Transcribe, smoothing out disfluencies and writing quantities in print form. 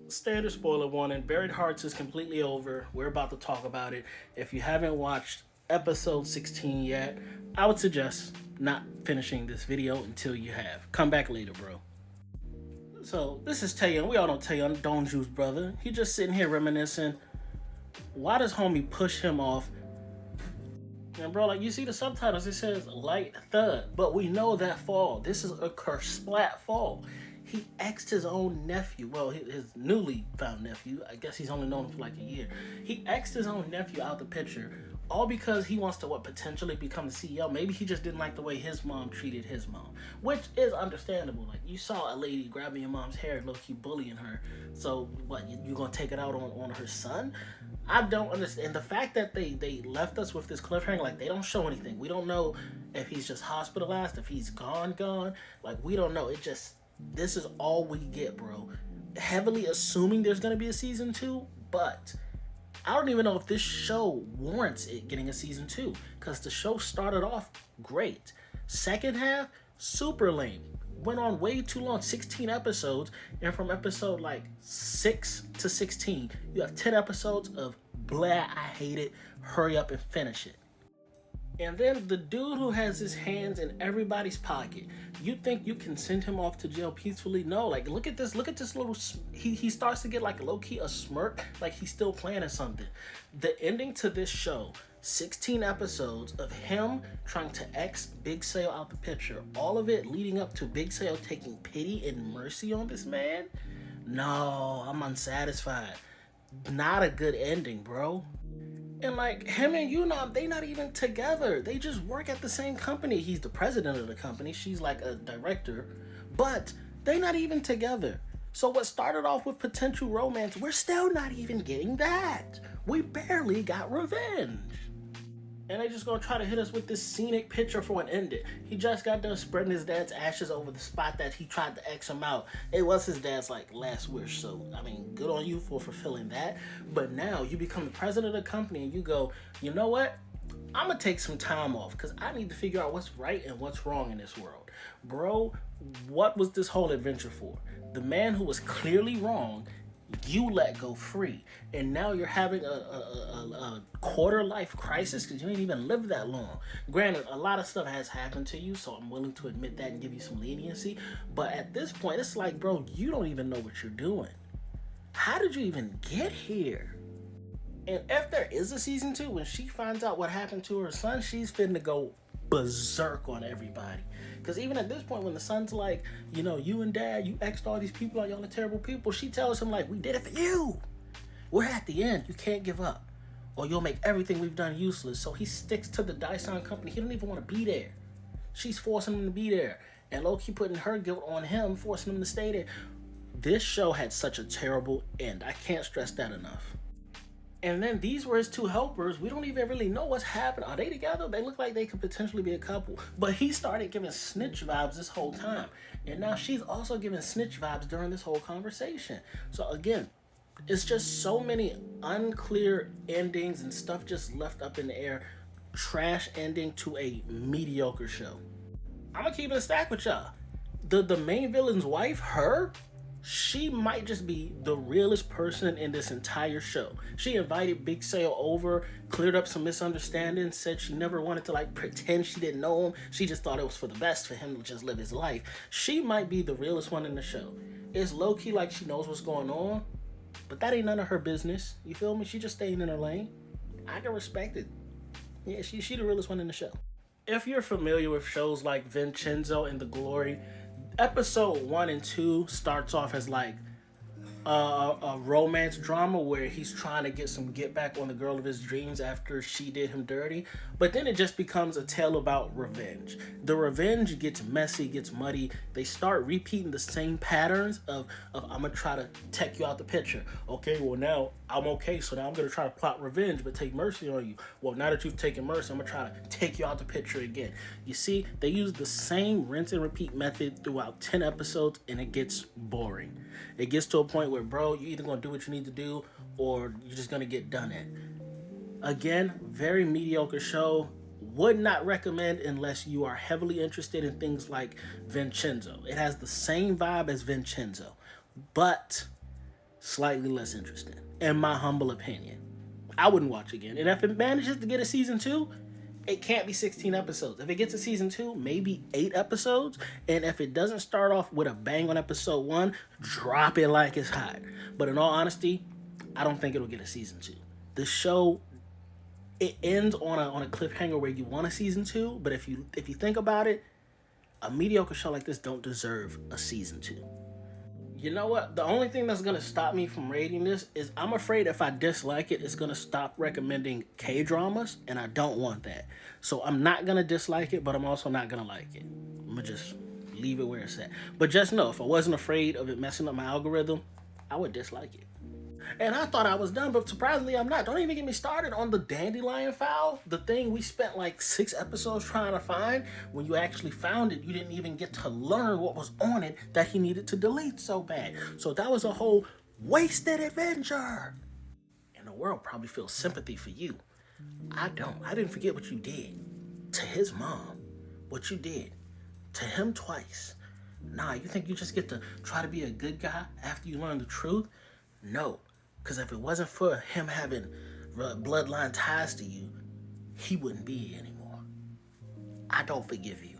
Standard spoiler warning, Buried Hearts is completely over. We're about to talk about it. If you haven't watched episode 16 yet, I would suggest not finishing this video until you have. Come back later, bro. So, this is Taeyeon. We all know Taeyeon, Donju's brother. He just sitting here reminiscing. Why does homie push him off? And bro, like you see the subtitles, it says light thud. But we know that fall. This is a kersplat fall. He exed his own nephew. Well, his newly found nephew. I guess he's only known him for like a year. He exed his own nephew out the picture. All because he wants to potentially become the CEO. Maybe he just didn't like the way his mom treated his mom, which is understandable. Like you saw a lady grabbing your mom's hair, low-key bullying her. So what? You gonna take it out on her son? I don't understand. And the fact that they left us with this cliffhanger, like they don't show anything. We don't know if he's just hospitalized, if he's gone. Like we don't know. This is all we get, bro. Heavily assuming there's gonna be a season 2, but I don't even know if this show warrants it getting a season 2, because the show started off great. Second half, super lame. Went on way too long, 16 episodes, and from episode like 6 to 16, you have 10 episodes of blah, I hate it, hurry up and finish it. And then the dude who has his hands in everybody's pocket, you think you can send him off to jail peacefully? No, like look at this little, he starts to get like low-key a smirk, like he's still planning something. The ending to this show, 16 episodes of him trying to X Big Sale out the picture, all of it leading up to Big Sale taking pity and mercy on this man? No, I'm unsatisfied. Not a good ending, bro. And like him and Yunam, they not even together. They just work at the same company. He's the president of the company. She's like a director. But they not even together. So what started off with potential romance, we're still not even getting that. We barely got revenge. And they just gonna try to hit us with this scenic picture for an ending. He just got done spreading his dad's ashes over the spot that he tried to X him out. It was his dad's like last wish, so I mean, good on you for fulfilling that. But now you become the president of the company and you go, you know what? I'm gonna take some time off because I need to figure out what's right and what's wrong in this world. Bro, what was this whole adventure for? The man who was clearly wrong, you let go free, and now you're having a quarter life crisis because you ain't even lived that long. Granted, a lot of stuff has happened to you, so I'm willing to admit that and give you some leniency, but at this point it's like, bro, you don't even know what you're doing. How did you even get here? And if there is a season 2, when she finds out what happened to her son, she's finna go berserk on everybody. Because even at this point, when the son's like, you know, you and dad, you X'd all these people out, y'all are terrible people, she tells him like, we did it for you. We're at the end. You can't give up, or you'll make everything we've done useless. So he sticks to the Daesan company. He don't even want to be there. She's forcing him to be there, and low-key putting her guilt on him, forcing him to stay there. This show had such a terrible end. I can't stress that enough. And then these were his 2 helpers. We don't even really know what's happening. Are they together? They look like they could potentially be a couple. But he started giving snitch vibes this whole time. And now she's also giving snitch vibes during this whole conversation. So again, it's just so many unclear endings and stuff just left up in the air. Trash ending to a mediocre show. I'm gonna keep it a stack with y'all. The main villain's wife, she might just be the realest person in this entire show. She invited Big Sale over, cleared up some misunderstandings, said she never wanted to like pretend she didn't know him. She just thought it was for the best for him to just live his life. She might be the realest one in the show. It's low-key like she knows what's going on, but that ain't none of her business. You feel me? She just staying in her lane. I can respect it. Yeah, she the realest one in the show. If you're familiar with shows like Vincenzo and The Glory, episode 1 and 2 starts off as like a romance drama where he's trying to get some get back on the girl of his dreams after she did him dirty. But then it just becomes a tale about revenge. The revenge gets messy, gets muddy. They start repeating the same patterns of I'm gonna try to take you out the picture. Okay, well now I'm okay, so now I'm gonna try to plot revenge but take mercy on you. Well, now that you've taken mercy, I'm gonna try to take you out the picture again. You see, they use the same rinse and repeat method throughout 10 episodes and it gets boring. It gets to a point where, bro, you're either gonna do what you need to do or you're just gonna get done at. Again, very mediocre show. Would not recommend unless you are heavily interested in things like Vincenzo. It has the same vibe as Vincenzo, but slightly less interesting, in my humble opinion. I wouldn't watch again. And if it manages to get a season 2, it can't be 16 episodes. If it gets a season 2, maybe 8 episodes. And if it doesn't start off with a bang on episode 1, drop it like it's hot. But in all honesty, I don't think it'll get a season 2. The show, it ends on a cliffhanger where you want a season 2, but if you think about it, a mediocre show like this don't deserve a season 2. You know what? The only thing that's going to stop me from rating this is I'm afraid if I dislike it, it's going to stop recommending K-dramas, and I don't want that. So I'm not going to dislike it, but I'm also not going to like it. I'm going to just leave it where it's at. But just know, if I wasn't afraid of it messing up my algorithm, I would dislike it. And I thought I was done, but surprisingly I'm not. Don't even get me started on the dandelion fowl. The thing we spent like 6 episodes trying to find. When you actually found it, you didn't even get to learn what was on it that he needed to delete so bad. So that was a whole wasted adventure. And the world probably feels sympathy for you. I don't. I didn't forget what you did to his mom. What you did to him twice. Nah, you think you just get to try to be a good guy after you learn the truth? No. Because if it wasn't for him having bloodline ties to you, he wouldn't be here anymore. I don't forgive you.